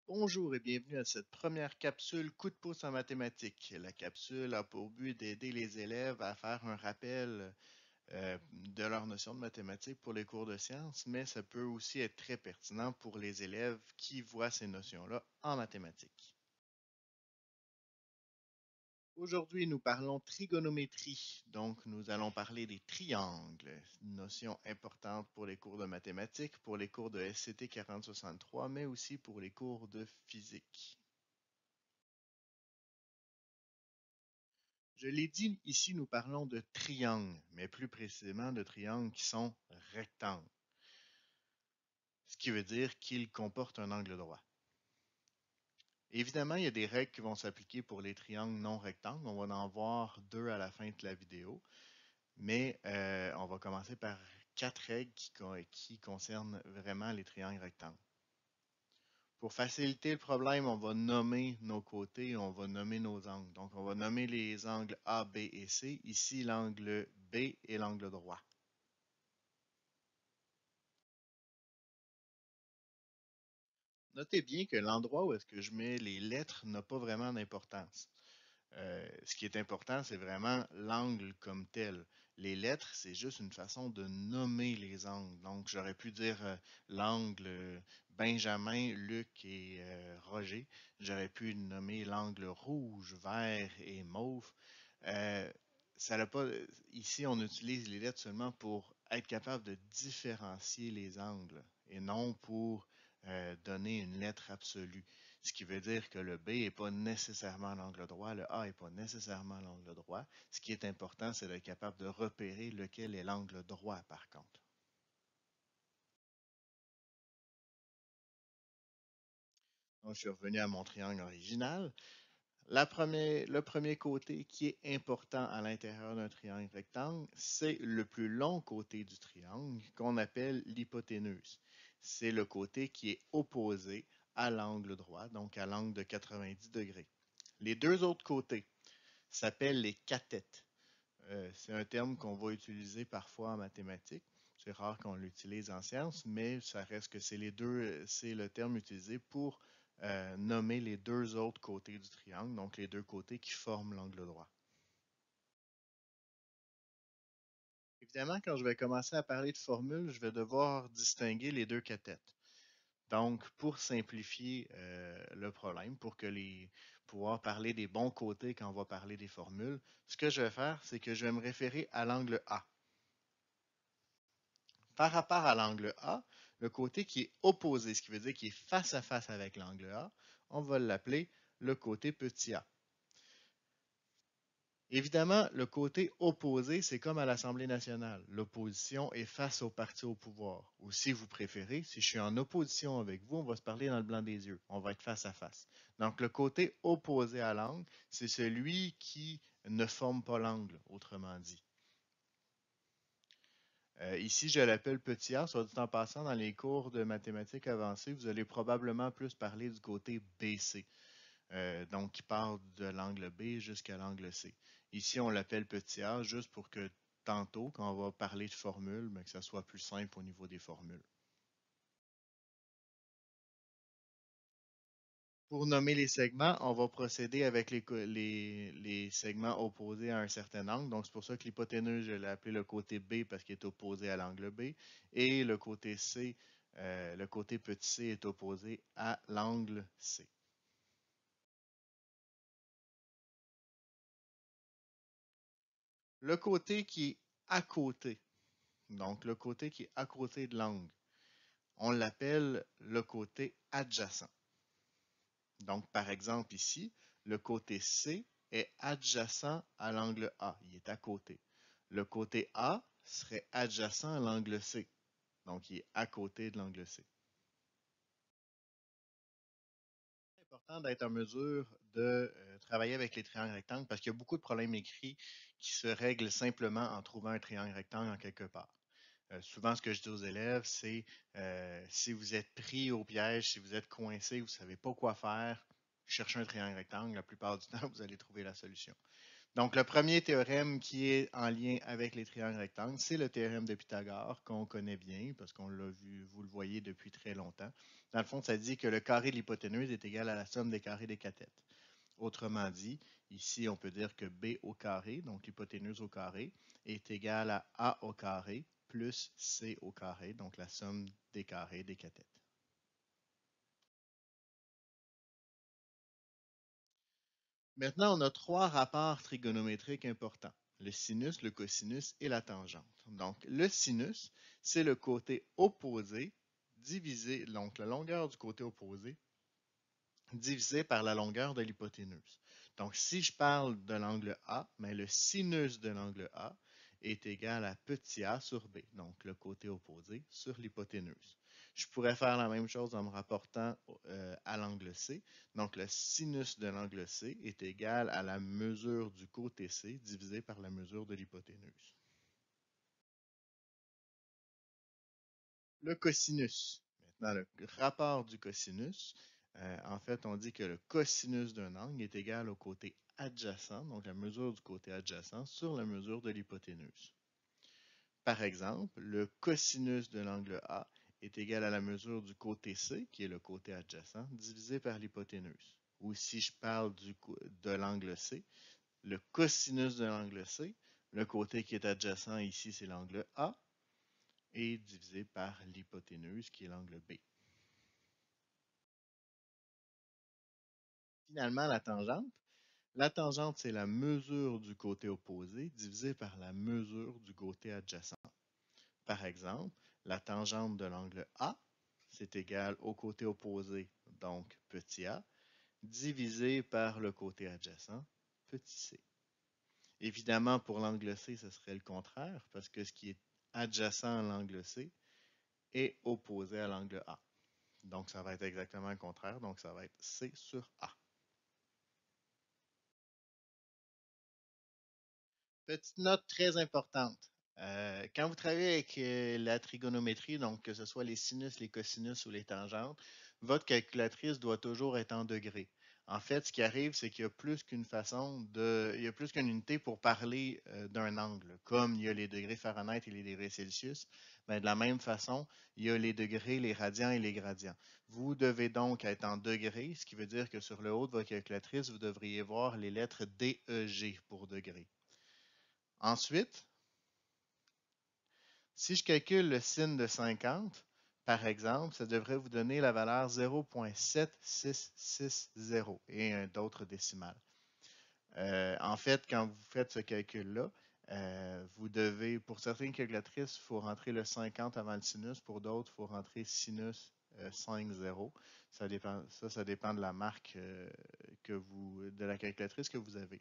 Bonjour et bienvenue à cette première capsule Coup de pouce en mathématiques. La capsule a pour but d'aider les élèves à faire un rappel de leur notion de mathématiques pour les cours de sciences, mais ça peut aussi être très pertinent pour les élèves qui voient ces notions-là en mathématiques. Aujourd'hui, nous parlons trigonométrie, donc nous allons parler des triangles, une notion importante pour les cours de mathématiques, pour les cours de SCT 4063, mais aussi pour les cours de physique. Je l'ai dit, ici nous parlons de triangles, mais plus précisément de triangles qui sont rectangles, ce qui veut dire qu'ils comportent un angle droit. Évidemment, il y a des règles qui vont s'appliquer pour les triangles non rectangles. On va en voir deux à la fin de la vidéo, mais on va commencer par quatre règles qui concernent vraiment les triangles rectangles. Pour faciliter le problème, on va nommer nos côtés et on va nommer nos angles. Donc, on va nommer les angles A, B et C. Ici, l'angle B est l'angle droit. Notez bien que l'endroit où est-ce que je mets les lettres n'a pas vraiment d'importance. Ce qui est important, c'est vraiment l'angle comme tel. Les lettres, c'est juste une façon de nommer les angles. Donc, j'aurais pu dire l'angle Benjamin, Luc et Roger. J'aurais pu nommer l'angle rouge, vert et mauve. Euh, ça n'a pas, ici, on utilise les lettres seulement pour être capable de différencier les angles et non pour donner une lettre absolue. Ce qui veut dire que le B n'est pas nécessairement l'angle droit, le A n'est pas nécessairement l'angle droit. Ce qui est important, c'est d'être capable de repérer lequel est l'angle droit, par contre. Donc, je suis revenu à mon triangle original. Le premier côté qui est important à l'intérieur d'un triangle rectangle, c'est le plus long côté du triangle qu'on appelle l'hypoténuse. C'est le côté qui est opposé à l'angle droit, donc à l'angle de 90 degrés. Les deux autres côtés s'appellent les cathètes. C'est un terme qu'on va utiliser parfois en mathématiques. C'est rare qu'on l'utilise en sciences, mais ça reste que c'est le terme utilisé pour nommer les deux autres côtés du triangle, donc les deux côtés qui forment l'angle droit. Évidemment, quand je vais commencer à parler de formules, je vais devoir distinguer les deux cathètes. Donc, pour simplifier le problème, pouvoir parler des bons côtés quand on va parler des formules, ce que je vais faire, c'est que je vais me référer à l'angle A. Par rapport à l'angle A, le côté qui est opposé, ce qui veut dire qui est face à face avec l'angle A, on va l'appeler le côté petit a. Évidemment, le côté opposé, c'est comme à l'Assemblée nationale. L'opposition est face au parti au pouvoir. Ou si vous préférez, si je suis en opposition avec vous, on va se parler dans le blanc des yeux. On va être face à face. Donc, le côté opposé à l'angle, c'est celui qui ne forme pas l'angle, autrement dit. Ici, je l'appelle petit a. Soit dit en passant, dans les cours de mathématiques avancées, vous allez probablement plus parler du côté BC, donc qui part de l'angle B jusqu'à l'angle C. Ici, on l'appelle petit a juste pour que tantôt, quand on va parler de formules, que ça soit plus simple au niveau des formules. Pour nommer les segments, on va procéder avec les segments opposés à un certain angle. Donc, c'est pour ça que l'hypoténuse, je l'ai appelé le côté B parce qu'il est opposé à l'angle B. Et le côté C, le côté petit c est opposé à l'angle C. Le côté qui est à côté, donc le côté qui est à côté de l'angle, on l'appelle le côté adjacent. Donc, par exemple, ici, le côté C est adjacent à l'angle A. Il est à côté. Le côté A serait adjacent à l'angle C. Donc, il est à côté de l'angle C. C'est important d'être en mesure de travailler avec les triangles rectangles parce qu'il y a beaucoup de problèmes écrits qui se règlent simplement en trouvant un triangle rectangle en quelque part. Souvent, ce que je dis aux élèves, c'est si vous êtes pris au piège, si vous êtes coincé, vous ne savez pas quoi faire, cherchez un triangle rectangle. La plupart du temps, vous allez trouver la solution. Donc, le premier théorème qui est en lien avec les triangles rectangles, c'est le théorème de Pythagore qu'on connaît bien parce qu'on l'a vu, vous le voyez depuis très longtemps. Dans le fond, ça dit que le carré de l'hypoténuse est égal à la somme des carrés des cathètes. Autrement dit, ici, on peut dire que b au carré, donc l'hypoténuse au carré, est égal à a au carré plus c au carré, donc la somme des carrés des cathètes. Maintenant, on a trois rapports trigonométriques importants, le sinus, le cosinus et la tangente. Donc, le sinus, c'est le côté opposé divisé, donc la longueur du côté opposé divisé par la longueur de l'hypoténuse. Donc, si je parle de l'angle A, mais le sinus de l'angle A est égal à petit a sur B, donc le côté opposé sur l'hypoténuse. Je pourrais faire la même chose en me rapportant à l'angle C. Donc, le sinus de l'angle C est égal à la mesure du côté C divisé par la mesure de l'hypoténuse. Le cosinus. Maintenant, le rapport du cosinus, en fait, on dit que le cosinus d'un angle est égal au côté adjacent, donc la mesure du côté adjacent, sur la mesure de l'hypoténuse. Par exemple, le cosinus de l'angle A est égal à la mesure du côté C, qui est le côté adjacent, divisé par l'hypoténuse. Ou si je parle de l'angle C, le cosinus de l'angle C, le côté qui est adjacent ici, c'est l'angle A, est divisé par l'hypoténuse, qui est l'angle B. Finalement, la tangente. La tangente, c'est la mesure du côté opposé divisé par la mesure du côté adjacent. Par exemple, la tangente de l'angle A, c'est égal au côté opposé, donc petit a, divisé par le côté adjacent, petit c. Évidemment, pour l'angle C, ce serait le contraire, parce que ce qui est adjacent à l'angle C est opposé à l'angle A. Donc, ça va être exactement le contraire, donc ça va être C sur A. Petite note très importante. Quand vous travaillez avec la trigonométrie, donc que ce soit les sinus, les cosinus ou les tangentes, votre calculatrice doit toujours être en degrés. En fait, ce qui arrive, c'est qu'il y a plus qu'une façon il y a plus qu'une unité pour parler d'un angle. Comme il y a les degrés Fahrenheit et les degrés Celsius, ben, de la même façon, il y a les degrés, les radians et les gradients. Vous devez donc être en degrés, ce qui veut dire que sur le haut de votre calculatrice, vous devriez voir les lettres D, E, G pour degrés. Ensuite, si je calcule le sin de 50, par exemple, ça devrait vous donner la valeur 0,7660 et d'autres décimales. En fait, quand vous faites ce calcul-là, vous devez, pour certaines calculatrices, il faut rentrer le 50 avant le sinus, pour d'autres, il faut rentrer sinus 5,0. Ça dépend de la marque de la calculatrice que vous avez.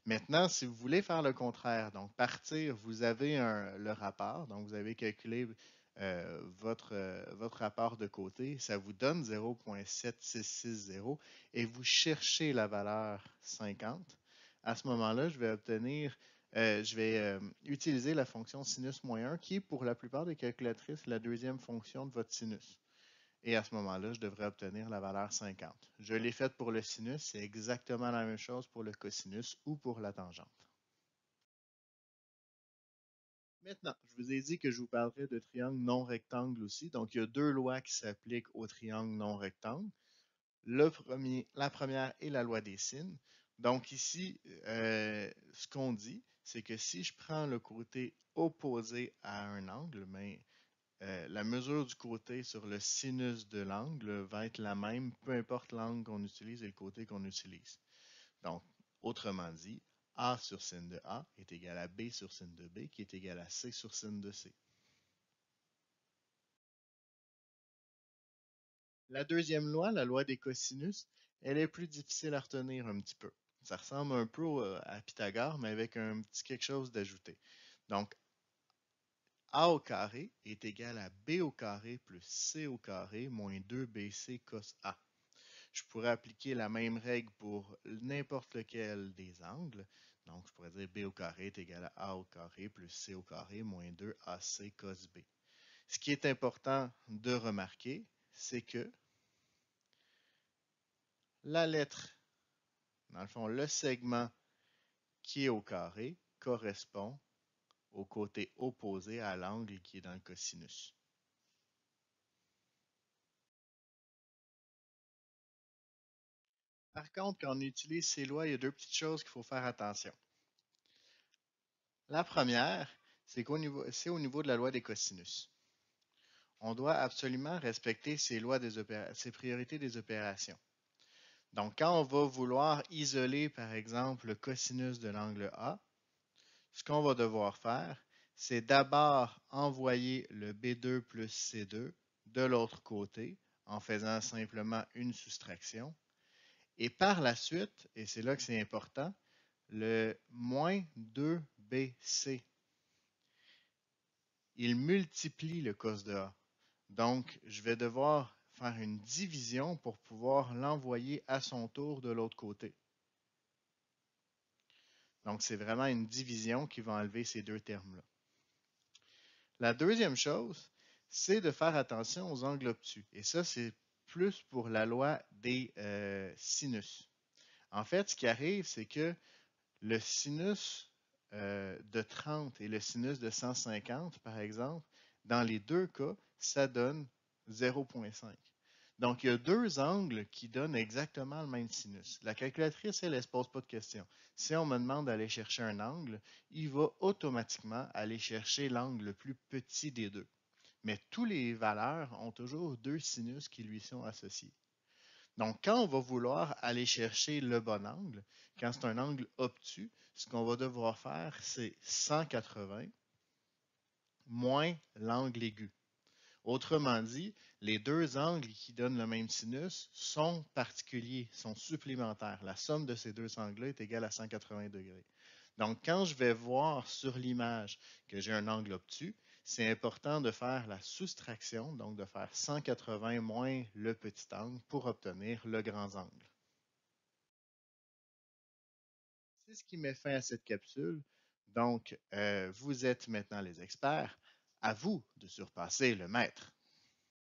Maintenant, si vous voulez faire le contraire, donc partir, vous avez le rapport, donc vous avez calculé votre rapport de côté, ça vous donne 0,7660 et vous cherchez la valeur 50. À ce moment-là, je vais utiliser la fonction sinus-1 qui est pour la plupart des calculatrices la deuxième fonction de votre sinus. Et à ce moment-là, je devrais obtenir la valeur 50. Je l'ai faite pour le sinus, c'est exactement la même chose pour le cosinus ou pour la tangente. Maintenant, je vous ai dit que je vous parlerai de triangles non rectangles aussi. Donc, il y a deux lois qui s'appliquent aux triangles non rectangles. La première est la loi des sines. Donc ici, ce qu'on dit, c'est que si je prends le côté opposé à un angle, mais la mesure du côté sur le sinus de l'angle va être la même, peu importe l'angle qu'on utilise et le côté qu'on utilise. Donc, autrement dit, A sur sin de A est égal à B sur sin de B, qui est égal à C sur sin de C. La deuxième loi, la loi des cosinus, elle est plus difficile à retenir un petit peu. Ça ressemble un peu à Pythagore, mais avec un petit quelque chose d'ajouté. Donc, A au carré est égal à B au carré plus C au carré moins 2BC cos A. Je pourrais appliquer la même règle pour n'importe lequel des angles. Donc, je pourrais dire B au carré est égal à A au carré plus C au carré moins 2AC cos B. Ce qui est important de remarquer, c'est que la lettre, dans le fond, le segment qui est au carré correspond au côté opposé à l'angle qui est dans le cosinus. Par contre, quand on utilise ces lois, il y a deux petites choses qu'il faut faire attention. La première, c'est au niveau de la loi des cosinus. On doit absolument respecter ces priorités des opérations. Donc, quand on va vouloir isoler, par exemple, le cosinus de l'angle A, ce qu'on va devoir faire, c'est d'abord envoyer le B2 plus C2 de l'autre côté en faisant simplement une soustraction. Et par la suite, et c'est là que c'est important, le moins 2BC, il multiplie le cos de A. Donc, je vais devoir faire une division pour pouvoir l'envoyer à son tour de l'autre côté. Donc, c'est vraiment une division qui va enlever ces deux termes-là. La deuxième chose, c'est de faire attention aux angles obtus. Et ça, c'est plus pour la loi des sinus. En fait, ce qui arrive, c'est que le sinus de 30 et le sinus de 150, par exemple, dans les deux cas, ça donne 0,5. Donc, il y a deux angles qui donnent exactement le même sinus. La calculatrice, elle ne se pose pas de questions. Si on me demande d'aller chercher un angle, il va automatiquement aller chercher l'angle le plus petit des deux. Mais toutes les valeurs ont toujours deux sinus qui lui sont associés. Donc, quand on va vouloir aller chercher le bon angle, quand c'est un angle obtus, ce qu'on va devoir faire, c'est 180 moins l'angle aigu. Autrement dit, les deux angles qui donnent le même sinus sont particuliers, sont supplémentaires. La somme de ces deux angles-là est égale à 180 degrés. Donc, quand je vais voir sur l'image que j'ai un angle obtus, c'est important de faire la soustraction, donc de faire 180 moins le petit angle pour obtenir le grand angle. C'est ce qui met fin à cette capsule. Donc, vous êtes maintenant les experts. À vous de surpasser le maître.